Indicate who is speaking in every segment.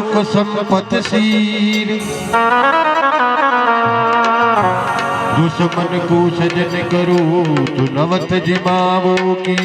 Speaker 1: सुख संपत सीर दुश्मन को सजन करो तो नवत जिमावो की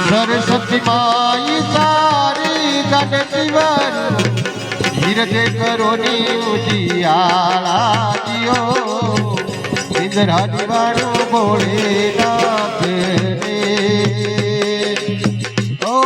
Speaker 1: सरस्वती माई सारी गण जीवन धीरज करो नी उजियाला जियो इंद्रा दीवानो बोले नाथ रे ओ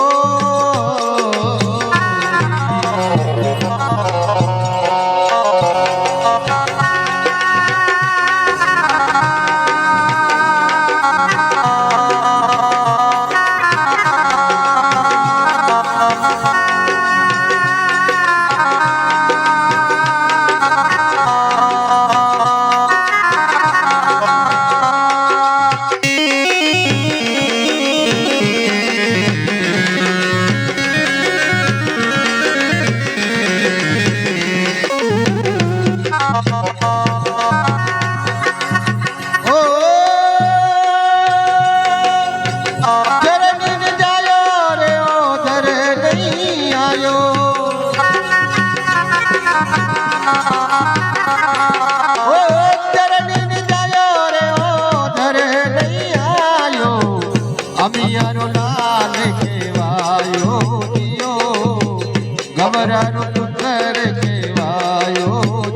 Speaker 1: गवरानु पुत्र केवायो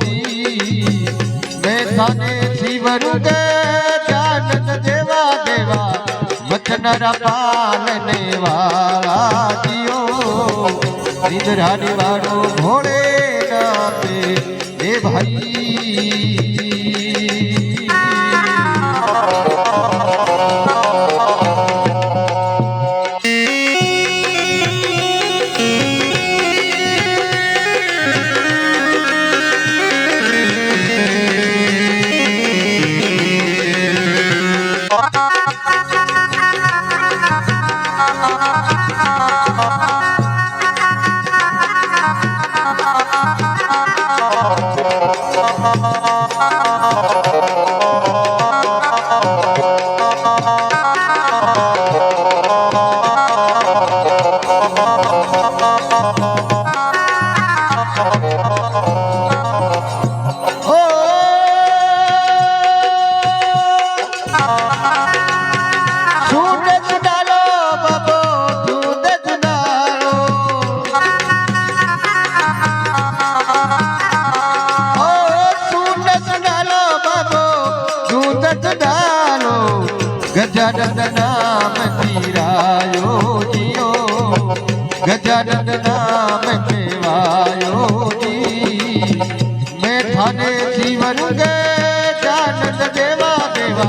Speaker 1: दी बेसाने शिवरु के जानत देवा देवा वचन पालने वाला जियो निद्रा निवारो भोले नाथे हे भाई गजानन नाम पीरायो जियो गजानन नाम केवायो जी मैं थाने जीवन गे जानन देवा देवा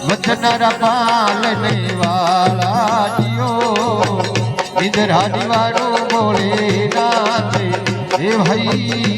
Speaker 1: वचन पालने वाला जियो इंद्रा निवारो बोले नाथ हे भाई